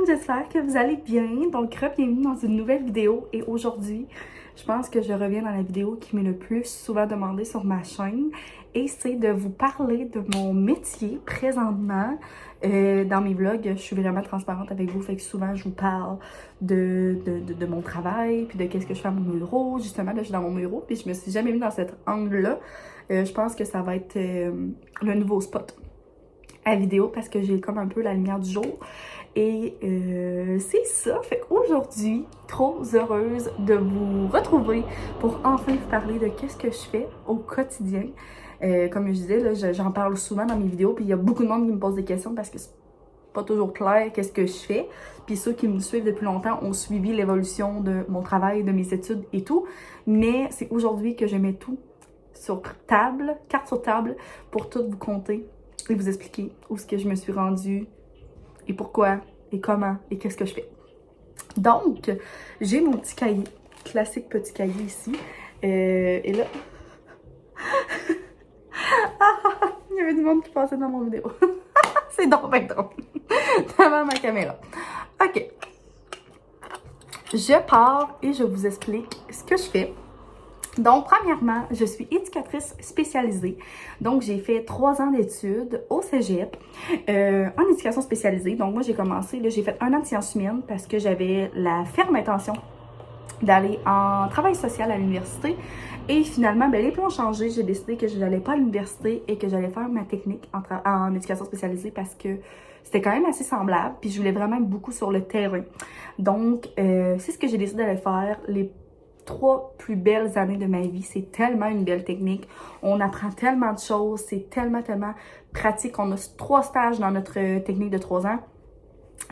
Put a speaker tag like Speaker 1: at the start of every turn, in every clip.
Speaker 1: j'espère que vous allez bien. Donc, bienvenue dans une nouvelle vidéo. Et aujourd'hui, je pense que je reviens dans la vidéo qui m'est le plus souvent demandée sur ma chaîne. Et c'est de vous parler de mon métier présentement. Dans mes vlogs, je suis vraiment transparente avec vous. Fait que souvent, je vous parle de mon travail, puis de qu'est-ce que je fais à mon bureau. Justement, là, je suis dans mon bureau, puis je me suis jamais mis dans cet angle-là. Je pense que ça va être le nouveau spot à vidéo parce que j'ai comme un peu la lumière du jour. Et c'est ça. Fait qu'aujourd'hui, trop heureuse de vous retrouver pour enfin vous parler de qu'est-ce que je fais au quotidien. Comme je disais, là, j'en parle souvent dans mes vidéos, puis il y a beaucoup de monde qui me pose des questions parce que c'est pas toujours clair qu'est-ce que je fais. Puis ceux qui me suivent depuis longtemps ont suivi l'évolution de mon travail, de mes études et tout. Mais c'est aujourd'hui que je mets tout sur table, carte sur table, pour tout vous compter et vous expliquer où est-ce que je me suis rendue et pourquoi et comment et qu'est-ce que je fais. Donc, j'ai mon petit cahier, classique petit cahier ici. Et là, il y avait du monde qui passait dans mon vidéo. C'est donc bien drôle. Devant ma caméra. OK. Je pars et je vous explique ce que je fais. Donc, premièrement, je suis éducatrice spécialisée. Donc, j'ai fait 3 ans d'études au cégep en éducation spécialisée. Donc, moi, j'ai commencé, là, j'ai fait 1 an de sciences humaines parce que j'avais la ferme intention d'aller en travail social à l'université. Et finalement, ben, les plans ont changé. J'ai décidé que je n'allais pas à l'université et que j'allais faire ma technique en éducation spécialisée parce que c'était quand même assez semblable. Puis, je voulais vraiment être beaucoup sur le terrain. Donc, c'est ce que j'ai décidé d'aller faire. Les 3 plus belles années de ma vie. C'est tellement une belle technique. On apprend tellement de choses. C'est tellement pratique. On a 3 stages dans notre technique de 3 ans.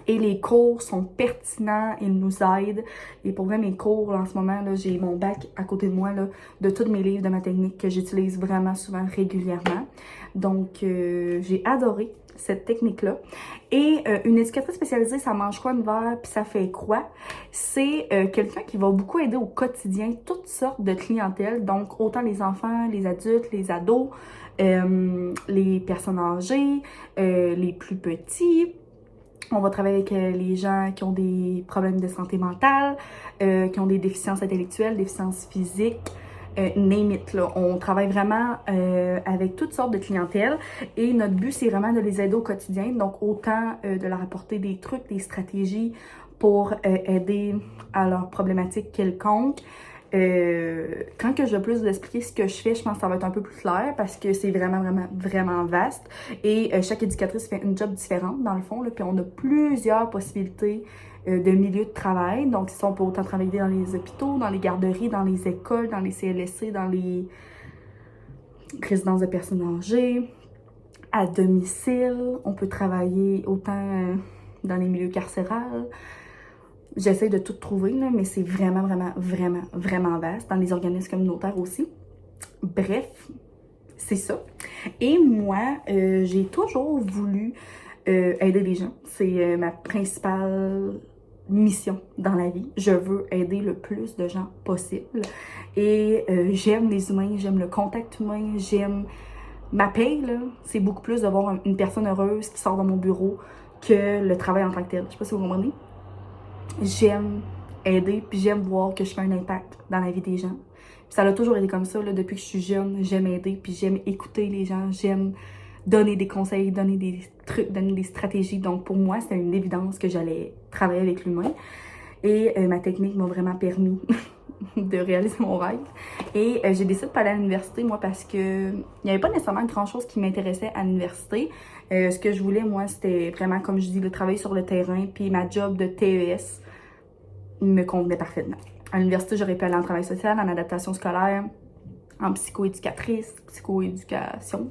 Speaker 1: Et les cours sont pertinents. Ils nous aident. Et pour vrai, mes cours, là, en ce moment, là, j'ai mon bac à côté de moi là, de tous mes livres de ma technique que j'utilise vraiment souvent, régulièrement. Donc, j'ai adoré cette technique-là. Et une éducatrice spécialisée, ça mange quoi en hiver, puis ça fait quoi? C'est quelqu'un qui va beaucoup aider au quotidien toutes sortes de clientèles, donc autant les enfants, les adultes, les ados, les personnes âgées, les plus petits. On va travailler avec les gens qui ont des problèmes de santé mentale, qui ont des déficiences intellectuelles, déficiences physiques, name it, là. On travaille vraiment avec toutes sortes de clientèles et notre but, c'est vraiment de les aider au quotidien. Donc, autant de leur apporter des trucs, des stratégies pour aider à leurs problématiques quelconques. Quand que je vais plus vous expliquer ce que je fais, je pense que ça va être un peu plus clair parce que c'est vraiment vaste. Et chaque éducatrice fait une job différente dans le fond, là, puis on a plusieurs possibilités de milieux de travail. Donc, on peut autant travailler dans les hôpitaux, dans les garderies, dans les écoles, dans les CLSC, dans les résidences de personnes âgées, à domicile. On peut travailler autant dans les milieux carcérales. J'essaie de tout trouver, là, mais c'est vraiment vaste. Dans les organismes communautaires aussi. Bref, c'est ça. Et moi, j'ai toujours voulu aider les gens. C'est ma principale mission dans la vie. Je veux aider le plus de gens possible. Et j'aime les humains, j'aime le contact humain, j'aime ma paye, là. C'est beaucoup plus de voir une personne heureuse qui sort de mon bureau que le travail en tant que tel. Je sais pas si vous comprenez. J'aime aider, puis j'aime voir que je fais un impact dans la vie des gens. Puis ça a toujours été comme ça, là, depuis que je suis jeune. J'aime aider, puis j'aime écouter les gens. J'aime donner des conseils, donner des trucs, donner des stratégies. Donc pour moi, c'était une évidence que j'allais travailler avec l'humain. Et ma technique m'a vraiment permis de réaliser mon rêve. Et j'ai décidé de pas aller à l'université, moi, parce que il n'y avait pas nécessairement grand-chose qui m'intéressait à l'université. Ce que je voulais, moi, c'était vraiment, comme je dis, le travail sur le terrain. Puis ma job de TES me convenait parfaitement. À l'université, j'aurais pu aller en travail social, en adaptation scolaire, en psychoéducatrice, psychoéducation,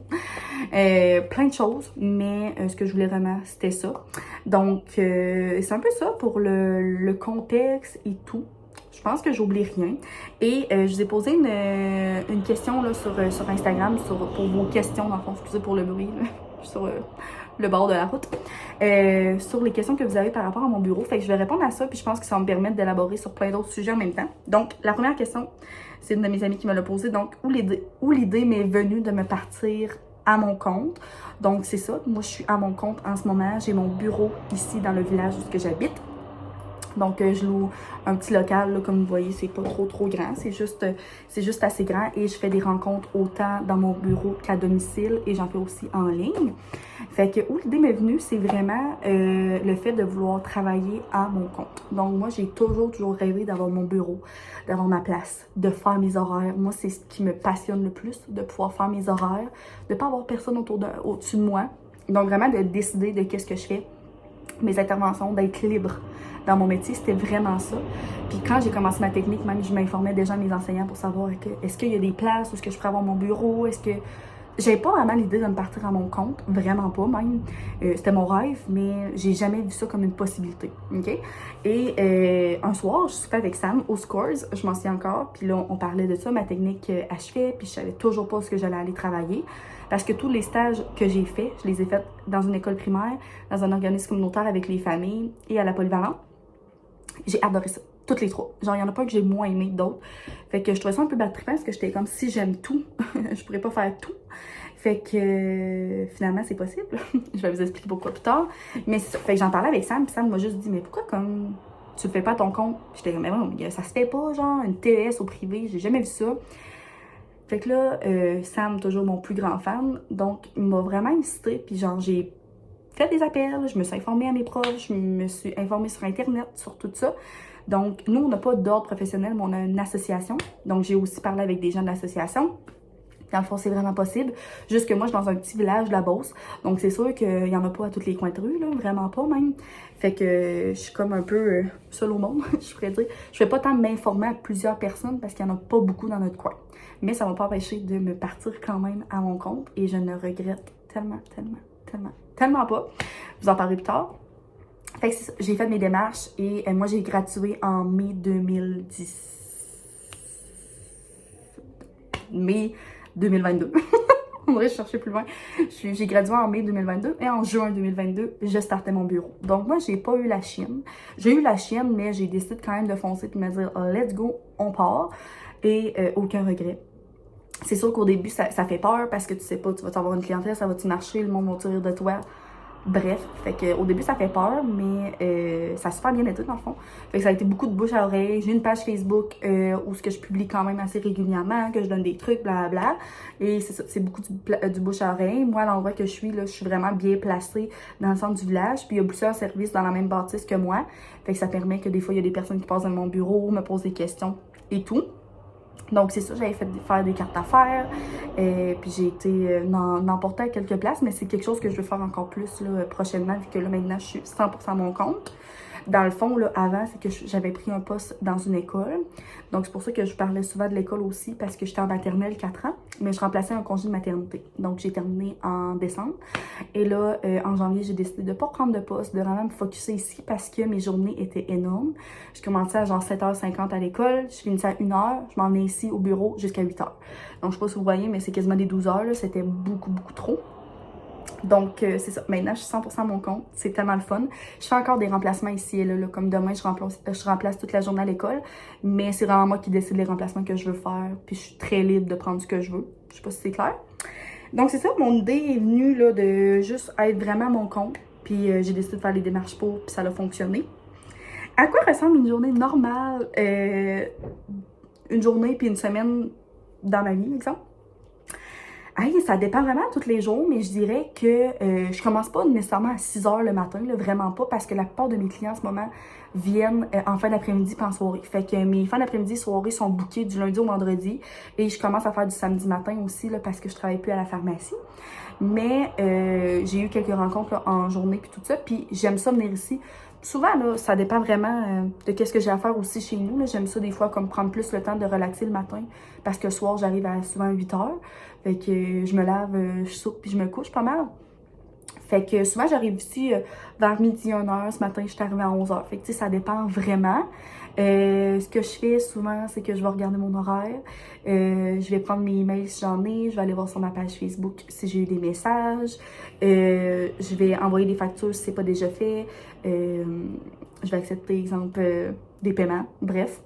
Speaker 1: plein de choses, mais ce que je voulais vraiment, c'était ça. Donc, c'est un peu ça pour le contexte et tout. Je pense que j'oublie rien. Et je vous ai posé une question là, sur Instagram pour vos questions, dans le fond, excusez pour le bruit, là, sur le bord de la route, sur les questions que vous avez par rapport à mon bureau. Fait que je vais répondre à ça, puis je pense que ça va me permettre d'élaborer sur plein d'autres sujets en même temps. Donc, la première question, c'est une de mes amies qui me l'a posée. Donc, où l'idée m'est venue de me partir à mon compte. Donc, c'est ça. Moi, je suis à mon compte en ce moment. J'ai mon bureau ici dans le village où j'habite. Donc, je loue un petit local, là, comme vous voyez, c'est pas trop grand. C'est juste assez grand et je fais des rencontres autant dans mon bureau qu'à domicile et j'en fais aussi en ligne. Fait que où l'idée m'est venue, c'est vraiment le fait de vouloir travailler à mon compte. Donc, moi, j'ai toujours rêvé d'avoir mon bureau, d'avoir ma place, de faire mes horaires. Moi, c'est ce qui me passionne le plus, de pouvoir faire mes horaires, de pas avoir personne au-dessus de moi. Donc, vraiment de décider de qu'est-ce que je fais, mes interventions, d'être libre dans mon métier, c'était vraiment ça. Puis quand j'ai commencé ma technique, même je m'informais déjà à mes enseignants pour savoir est-ce qu'il y a des places où est-ce que je pourrais avoir mon bureau, est-ce que... J'avais pas vraiment l'idée de me partir à mon compte, vraiment pas même. C'était mon rêve, mais j'ai jamais vu ça comme une possibilité, ok? Et un soir, je suis avec Sam au Scores, je m'en souviens encore, puis là, on parlait de ça, ma technique achevée, puis je savais toujours pas ce que j'allais aller travailler. Parce que tous les stages que j'ai faits, je les ai faits dans une école primaire, dans un organisme communautaire avec les familles et à la polyvalente. J'ai adoré ça, toutes les trois. Genre, il y en a pas que j'ai moins aimé que d'autres. Fait que je trouvais ça un peu battrippant parce que j'étais comme si j'aime tout, je pourrais pas faire tout. Fait que finalement, c'est possible. Je vais vous expliquer pourquoi plus tard. Mais fait que j'en parlais avec Sam, puis Sam m'a juste dit, mais pourquoi comme tu le fais pas à ton compte? J'étais comme, mais non, ça se fait pas, genre, une TES au privé, j'ai jamais vu ça. Fait que là, Sam, toujours mon plus grand fan, donc il m'a vraiment incité, puis genre, j'ai fait des appels, je me suis informée à mes proches, je me suis informée sur Internet, sur tout ça. Donc, nous, on n'a pas d'ordre professionnel, mais on a une association. Donc, j'ai aussi parlé avec des gens de l'association. Dans le fond, c'est vraiment possible. Juste que moi, je suis dans un petit village de la Beauce. Donc, c'est sûr qu'il n'y en a pas à tous les coins de rue, là. Vraiment pas, même. Fait que je suis comme un peu seule au monde, je pourrais dire. Je fais pas tant m'informer à plusieurs personnes parce qu'il n'y en a pas beaucoup dans notre coin. Mais ça ne m'a pas empêché de me partir quand même à mon compte. Et je ne regrette tellement pas. Je vous en parlerai plus tard. Fait que c'est ça. J'ai fait mes démarches et moi, j'ai gradué en mai 2010. Mai 2022. On devrait chercher plus loin. J'ai gradué en mai 2022 et en juin 2022, je startais mon bureau. Donc moi, j'ai pas eu la chienne. J'ai eu la chienne, mais j'ai décidé quand même de foncer et de me dire oh, let's go, on part. Et aucun regret. C'est sûr qu'au début, ça fait peur parce que tu sais pas, tu vas avoir une clientèle, ça va-tu marcher, le monde va rire de toi. Bref, fait que au début ça fait peur, mais ça a super bien été dans le fond. Fait que ça a été beaucoup de bouche à oreille. J'ai une page Facebook où ce que je publie quand même assez régulièrement, que je donne des trucs, blablabla. Et c'est ça, c'est beaucoup du bouche à oreille. Moi, à l'endroit que je suis, là, je suis vraiment bien placée dans le centre du village. Puis il y a plusieurs services dans la même bâtisse que moi. Fait que ça permet que des fois, il y a des personnes qui passent dans mon bureau, me posent des questions et tout. Donc, c'est ça, j'avais fait faire des cartes d'affaires, puis j'ai été n'emporter à quelques places, mais c'est quelque chose que je veux faire encore plus là, prochainement, vu que là, maintenant, je suis 100% à mon compte. Dans le fond, là, avant, c'est que j'avais pris un poste dans une école. Donc, c'est pour ça que je parlais souvent de l'école aussi, parce que j'étais en maternelle 4 ans, mais je remplaçais un congé de maternité. Donc, j'ai terminé en décembre. Et là, en janvier, j'ai décidé de ne pas prendre de poste, de vraiment me focusser ici, parce que mes journées étaient énormes. Je commençais à genre 7h50 à l'école, je finissais à 1h, je m'en venais ici au bureau jusqu'à 8h. Donc, je sais pas si vous voyez, mais c'est quasiment des 12 heures, c'était beaucoup trop. Donc, c'est ça. Maintenant, je suis 100% à mon compte. C'est tellement le fun. Je fais encore des remplacements ici et là. Comme demain, je remplace toute la journée à l'école. Mais c'est vraiment moi qui décide les remplacements que je veux faire. Puis, je suis très libre de prendre ce que je veux. Je sais pas si c'est clair. Donc, c'est ça. Mon idée est venue là, de juste être vraiment à mon compte. Puis, j'ai décidé de faire les démarches pour. Puis, ça a fonctionné. À quoi ressemble une journée normale? Une journée puis une semaine dans ma vie, exemple? Hey, ça dépend vraiment tous les jours, mais je dirais que je commence pas nécessairement à 6h le matin, là, vraiment pas, parce que la plupart de mes clients en ce moment viennent en fin d'après-midi puis en soirée. Fait que mes fins d'après-midi, soirées sont bookées du lundi au vendredi et je commence à faire du samedi matin aussi là, parce que je travaille plus à la pharmacie. Mais j'ai eu quelques rencontres là, en journée puis tout ça, puis j'aime ça venir ici. Souvent, là, ça dépend vraiment de qu'est-ce que j'ai à faire aussi chez nous. J'aime ça des fois comme prendre plus le temps de relaxer le matin parce que le soir, j'arrive à souvent 8h. Fait que je me lave, je soupe puis je me couche pas mal. Fait que souvent, j'arrive ici vers midi, 1h. Ce matin, je suis arrivée à 11h. Fait que tu sais, ça dépend vraiment. Ce que je fais souvent, c'est que je vais regarder mon horaire. Je vais prendre mes emails si j'en ai. Je vais aller voir sur ma page Facebook si j'ai eu des messages. Je vais envoyer des factures si c'est pas déjà fait. Je vais accepter, exemple, des paiements. Bref.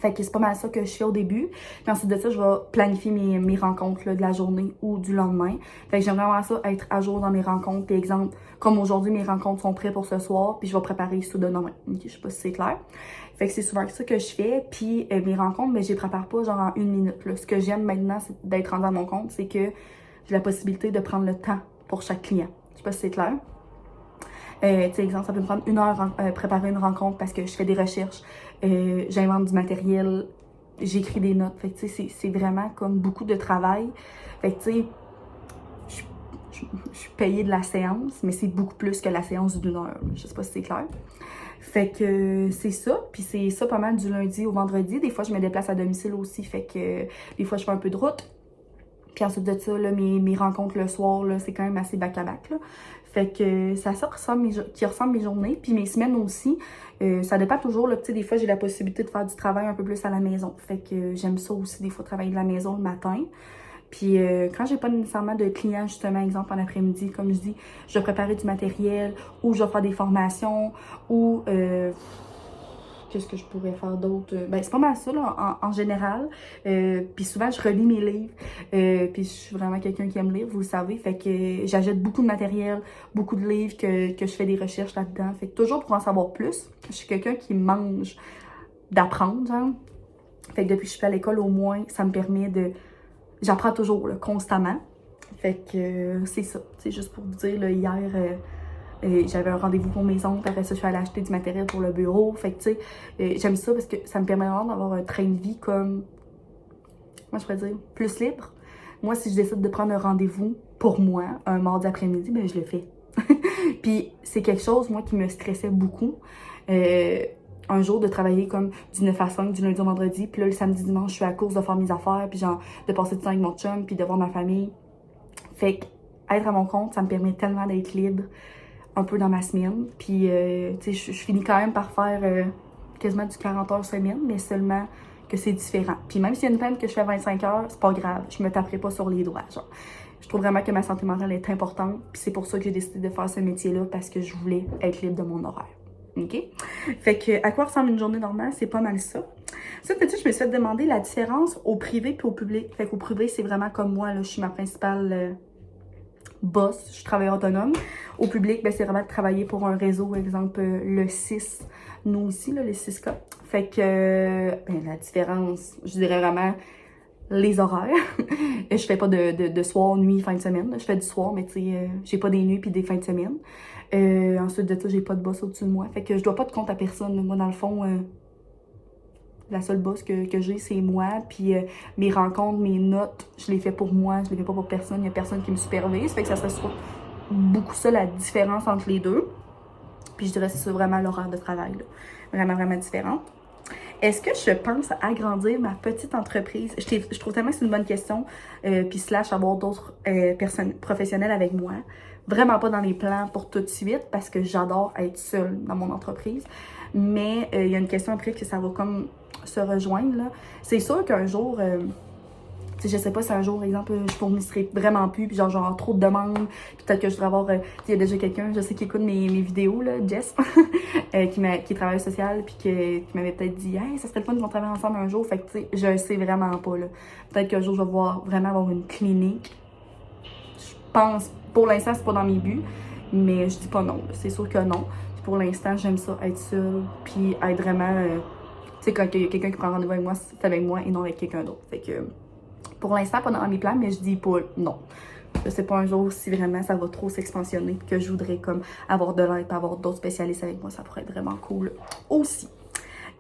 Speaker 1: Fait que c'est pas mal ça que je fais au début. Puis ensuite de ça, je vais planifier mes rencontres là, de la journée ou du lendemain. Fait que j'aime vraiment ça, être à jour dans mes rencontres. Puis exemple, comme aujourd'hui, mes rencontres sont prêtes pour ce soir, puis je vais préparer ça de demain. Ok, je sais pas si c'est clair. Fait que c'est souvent ça que je fais. Puis mes rencontres, mais je les prépare pas genre en 1 minute. Là. Ce que j'aime maintenant, c'est d'être rendu à mon compte, c'est que j'ai la possibilité de prendre le temps pour chaque client. Je sais pas si c'est clair. Tu sais, exemple, ça peut me prendre 1 heure préparer une rencontre parce que je fais des recherches, j'invente du matériel, j'écris des notes. Fait que tu sais, c'est vraiment comme beaucoup de travail. Fait que tu sais, je suis payée de la séance, mais c'est beaucoup plus que la séance d'1 heure. Je sais pas si c'est clair. Fait que c'est ça, puis c'est ça pas mal du lundi au vendredi. Des fois, je me déplace à domicile aussi, fait que des fois, je fais un peu de route. Puis ensuite de ça, là, mes rencontres le soir, là, c'est quand même assez back-à-back, là. Fait que ça qui ressemble mes journées. Puis mes semaines aussi, ça dépend toujours, là. Tu sais, des fois, j'ai la possibilité de faire du travail un peu plus à la maison. Fait que j'aime ça aussi, des fois, travailler de la maison le matin. Puis quand j'ai pas nécessairement de clients, justement, exemple, en après-midi, comme je dis, je vais préparer du matériel ou je vais faire des formations ou... qu'est-ce que je pourrais faire d'autre? Ben, c'est pas mal ça, là, en général. Puis souvent, je relis mes livres. Puis je suis vraiment quelqu'un qui aime lire, vous le savez. Fait que j'achète beaucoup de matériel, beaucoup de livres, que je fais des recherches là-dedans. Fait que toujours pour en savoir plus. Je suis quelqu'un qui mange d'apprendre, genre. Fait que depuis que je suis à l'école, au moins, ça me permet de... J'apprends toujours, là, constamment. Fait que c'est ça. C'est juste pour vous dire, là, hier... j'avais un rendez-vous pour mes oncles, après ça, je suis allée acheter du matériel pour le bureau. Fait que, tu sais, j'aime ça parce que ça me permet vraiment d'avoir un train de vie comme, moi je pourrais dire, plus libre. Moi, si je décide de prendre un rendez-vous pour moi, un mardi après-midi, ben je le fais. Puis, c'est quelque chose, moi, qui me stressait beaucoup. Un jour, de travailler comme du 9 à 5, du lundi au vendredi. Puis là, le samedi, dimanche, je suis à la course de faire mes affaires, puis genre, de passer du temps avec mon chum, puis de voir ma famille. Fait que, être à mon compte, ça me permet tellement d'être libre un peu dans ma semaine. Puis, tu sais, je finis quand même par faire quasiment du 40 heures semaine, mais seulement que c'est différent. Puis même s'il y a une peine que je fais 25 heures, c'est pas grave. Je me taperai pas sur les doigts, genre. Je trouve vraiment que ma santé mentale est importante. Puis c'est pour ça que j'ai décidé de faire ce métier-là, parce que je voulais être libre de mon horaire. OK? Fait que, à quoi ressemble une journée normale? C'est pas mal ça. Ça, peut-être, je me suis fait demander la différence au privé puis au public. Fait qu'au privé, c'est vraiment comme moi, là, je suis ma principale... boss, je travaille autonome. Au public, ben, c'est vraiment de travailler pour un réseau, exemple le 6, nous aussi, là, le 6K. Fait que ben, la différence, je dirais vraiment les horaires. Je fais pas de soir, nuit, fin de semaine. Je fais du soir, mais tu sais, j'ai pas des nuits puis des fins de semaine. Ensuite de ça, j'ai pas de boss au-dessus de moi. Fait que je dois pas de compte à personne. Moi, dans le fond, la seule boss que j'ai, c'est moi. Puis mes rencontres, mes notes, je les fais pour moi. Je les fais pas pour personne. Il y a personne qui me supervise. Fait que ça serait beaucoup ça, la différence entre les deux. Puis je dirais que c'est vraiment l'horaire de travail, là. Vraiment, vraiment différente. Est-ce que je pense agrandir ma petite entreprise? Je trouve tellement que c'est une bonne question. Puis slash avoir d'autres personnes professionnelles avec moi. Vraiment pas dans les plans pour tout de suite parce que j'adore être seule dans mon entreprise. Mais il y a une question après que ça va comme se rejoindre, là. C'est sûr qu'un jour... je sais pas si un jour, par exemple, je fournisserai vraiment plus, puis genre, j'aurai trop de demandes, puis peut-être que je voudrais avoir, il y a déjà quelqu'un, je sais, qui écoute mes vidéos, là, Jess, qui est travailleuse sociale, puis qui m'avait peut-être dit, hey, ça serait le fun qu'on travaille ensemble un jour, fait que, tu sais, je le sais vraiment pas, là. Peut-être qu'un jour, je vais vraiment avoir une clinique. Je pense, pour l'instant, c'est pas dans mes buts, mais je dis pas non, c'est sûr que non. Puis pour l'instant, j'aime ça, être seule, puis être vraiment, tu sais, quand il y a quelqu'un qui prend rendez-vous avec moi, c'est avec moi et non avec quelqu'un d'autre, fait que... Pour l'instant, pas dans mes plans, mais je dis pas non. Je sais pas un jour si vraiment ça va trop s'expansionner, que je voudrais comme avoir de l'aide, avoir d'autres spécialistes avec moi, ça pourrait être vraiment cool aussi.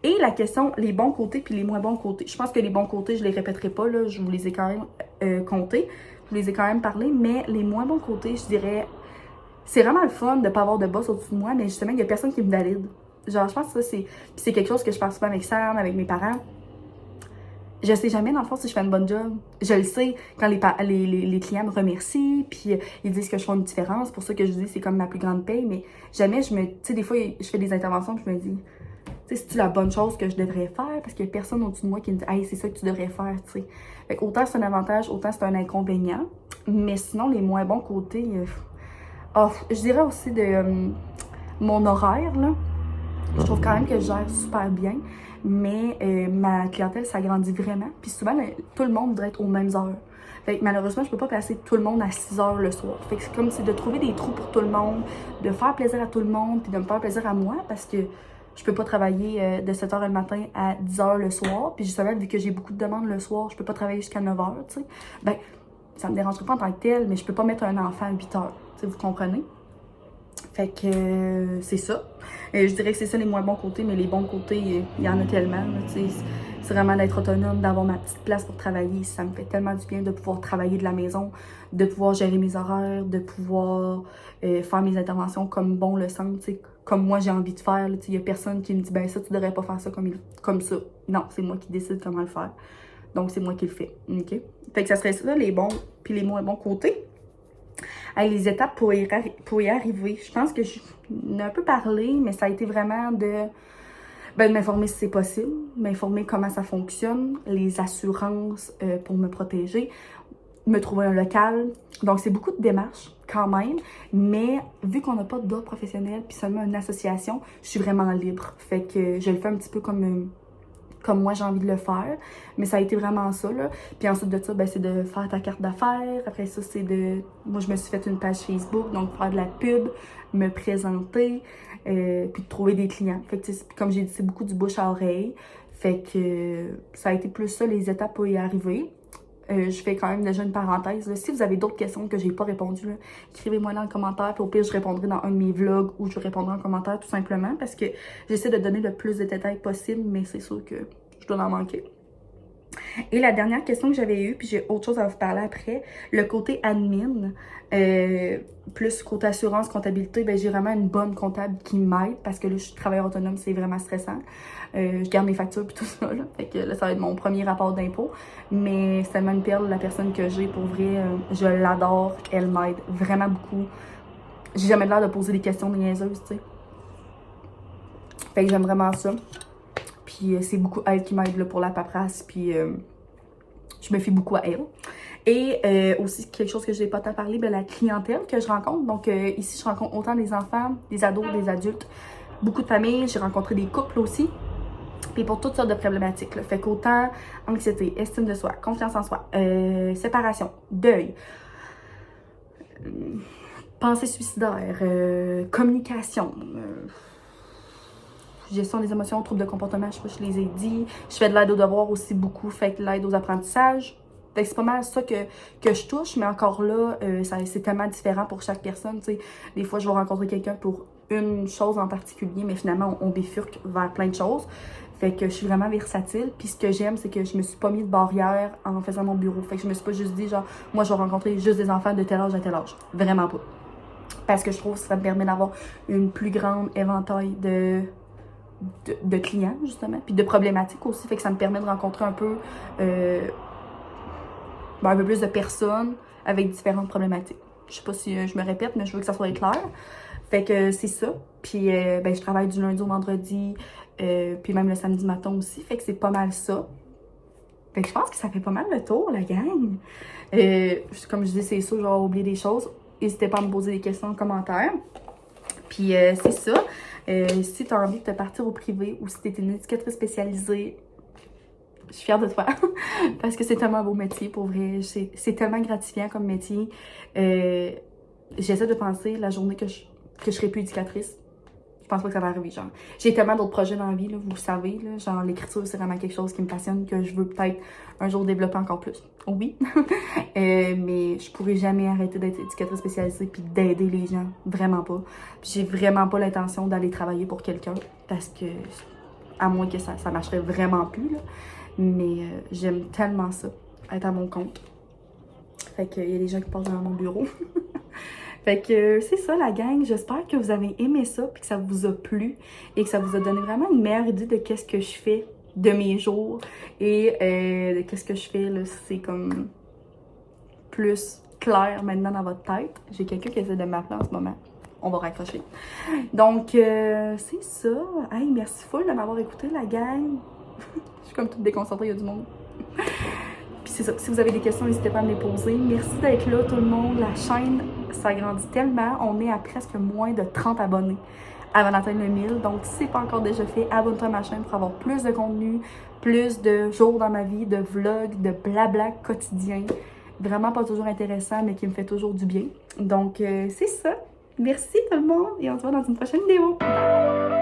Speaker 1: Et la question, les bons côtés puis les moins bons côtés. Je pense que les bons côtés, je les répéterai pas, là, je vous les ai quand même comptés, je vous les ai quand même parlé, mais les moins bons côtés, je dirais, c'est vraiment le fun de pas avoir de boss au-dessus de moi, mais justement, il y a personne qui me valide. Genre, je pense que ça, c'est quelque chose que je pense souvent avec Sam, avec mes parents. Je sais jamais, dans le fond, si je fais une bonne job. Je le sais quand les clients me remercient, puis ils disent que je fais une différence. C'est pour ça que je dis c'est comme ma plus grande paye, mais jamais tu sais, des fois, je fais des interventions, puis je me dis, tu sais, c'est-tu la bonne chose que je devrais faire? Parce qu'il y a personne au-dessus de moi qui me dit, hey, c'est ça que tu devrais faire, tu sais. Fait qu'autant c'est un avantage, autant c'est un inconvénient. Mais sinon, les moins bons côtés, je dirais aussi de mon horaire, là. Je trouve quand même que je gère super bien, mais ma clientèle s'agrandit vraiment. Puis souvent, tout le monde voudrait être aux mêmes heures. Fait que malheureusement, je peux pas placer tout le monde à 6 heures le soir. Fait que c'est comme si de trouver des trous pour tout le monde, de faire plaisir à tout le monde, puis de me faire plaisir à moi, parce que je peux pas travailler de 7 heures le matin à 10 heures le soir. Puis justement, vu que j'ai beaucoup de demandes le soir, je peux pas travailler jusqu'à 9 heures, tu sais. Ben, ça me dérangerait pas en tant que tel, mais je peux pas mettre un enfant à 8 heures, tu sais, vous comprenez? Fait que c'est ça. Je dirais que c'est ça les moins bons côtés, mais les bons côtés, il y en a tellement. C'est vraiment d'être autonome, d'avoir ma petite place pour travailler. Ça me fait tellement du bien de pouvoir travailler de la maison, de pouvoir gérer mes horaires, de pouvoir faire mes interventions comme bon le semble, comme moi j'ai envie de faire. Il n'y a personne qui me dit, ben ça, tu devrais pas faire ça comme ça. Non, c'est moi qui décide comment le faire. Donc, c'est moi qui le fais. OK? Fait que ça serait ça, les bons puis les moins bons côtés. Les étapes pour y arriver. Je pense que je n'ai un peu parlé, mais ça a été vraiment de m'informer si c'est possible, m'informer comment ça fonctionne, les assurances pour me protéger, me trouver un local. Donc, c'est beaucoup de démarches quand même, mais vu qu'on n'a pas d'ordre professionnel puis seulement une association, je suis vraiment libre. Fait que je le fais un petit peu comme moi j'ai envie de le faire, mais ça a été vraiment ça, là. Puis ensuite de ça, c'est de faire ta carte d'affaires. Après ça, c'est de... Moi, je me suis fait une page Facebook, donc faire de la pub, me présenter, puis de trouver des clients. Fait que, comme j'ai dit, c'est beaucoup du bouche à oreille. Fait que ça a été plus ça, les étapes pour y arriver. Je fais quand même déjà une parenthèse, là. Si vous avez d'autres questions que j'ai pas répondu, écrivez-moi dans le commentaire, puis au pire, je répondrai dans un de mes vlogs ou je répondrai en commentaire tout simplement parce que j'essaie de donner le plus de détails possible, mais c'est sûr que je dois en manquer. Et la dernière question que j'avais eue, puis j'ai autre chose à vous parler après, le côté admin, plus côté assurance, comptabilité, j'ai vraiment une bonne comptable qui m'aide parce que là, je suis travailleur autonome, c'est vraiment stressant. Je garde mes factures et tout ça, là. Fait que là, ça va être mon premier rapport d'impôt. Mais c'est tellement une perle, la personne que j'ai, pour vrai, je l'adore, elle m'aide vraiment beaucoup. J'ai jamais l'air de poser des questions niaiseuses, tu sais. Fait que j'aime vraiment ça. Puis c'est beaucoup elle qui m'aide pour la paperasse, puis je me fie beaucoup à elle. Et aussi, quelque chose que je n'ai pas tant parlé, la clientèle que je rencontre. Donc ici, je rencontre autant des enfants, des ados, des adultes, beaucoup de familles. J'ai rencontré des couples aussi. Puis pour toutes sortes de problématiques, là. Fait qu'autant anxiété, estime de soi, confiance en soi, séparation, deuil, pensée suicidaire, communication, gestion des émotions, troubles de comportement, je sais pas si je les ai dit. Je fais de l'aide aux devoirs aussi beaucoup, fait que l'aide aux apprentissages. Fait que c'est pas mal ça que je touche, mais encore là, c'est tellement différent pour chaque personne, tu sais. Des fois, je vais rencontrer quelqu'un pour une chose en particulier, mais finalement, on bifurque vers plein de choses. Fait que je suis vraiment versatile. Puis ce que j'aime, c'est que je me suis pas mis de barrière en faisant mon bureau. Fait que je me suis pas juste dit, genre, moi, je vais rencontrer juste des enfants de tel âge à tel âge. Vraiment pas. Parce que je trouve que ça me permet d'avoir une plus grande éventail de clients, justement, puis de problématiques aussi. Fait que ça me permet de rencontrer un peu plus de personnes avec différentes problématiques. Je sais pas si je me répète, mais je veux que ça soit clair. Fait que c'est ça. Puis je travaille du lundi au vendredi, puis même le samedi matin aussi. Fait que c'est pas mal ça. Fait que je pense que ça fait pas mal le tour, la gang. Comme je dis, c'est sûr, j'aurais oublié des choses. N'hésitez pas à me poser des questions en commentaire. Puis c'est ça. Si tu as envie de te partir au privé ou si tu es une éducatrice spécialisée, je suis fière de toi. Parce que c'est tellement un beau métier, pour vrai. C'est tellement gratifiant comme métier. J'essaie de penser la journée que je serai plus éducatrice. Je pense pas que ça va arriver, genre. J'ai tellement d'autres projets dans la vie, là, vous le savez, là. Genre, l'écriture, c'est vraiment quelque chose qui me passionne, que je veux peut-être un jour développer encore plus. Oui. Mais je pourrais jamais arrêter d'être éducatrice spécialisée puis d'aider les gens. Vraiment pas. Puis j'ai vraiment pas l'intention d'aller travailler pour quelqu'un parce que, à moins que ça marcherait vraiment plus, là. Mais j'aime tellement ça, être à mon compte. Fait qu'il y a des gens qui passent dans mon bureau. Fait que c'est ça la gang, j'espère que vous avez aimé ça puis que ça vous a plu et que ça vous a donné vraiment une meilleure idée de qu'est-ce que je fais de mes jours et de qu'est-ce que je fais là, c'est comme plus clair maintenant dans votre tête. J'ai quelqu'un qui essaie de m'appeler en ce moment, on va raccrocher. Donc c'est ça, hey, merci full de m'avoir écouté la gang. Je suis comme toute déconcentrée, il y a du monde. Puis c'est ça, si vous avez des questions, n'hésitez pas à me les poser. Merci d'être là tout le monde, la chaîne s'agrandit tellement, on est à presque moins de 30 abonnés. avant d'atteindre le 1000. Donc, si c'est pas encore déjà fait, abonne-toi à ma chaîne pour avoir plus de contenu, plus de jours dans ma vie, de vlogs, de blabla quotidien. Vraiment pas toujours intéressant, mais qui me fait toujours du bien. Donc, c'est ça. Merci tout le monde et on se voit dans une prochaine vidéo. Bye!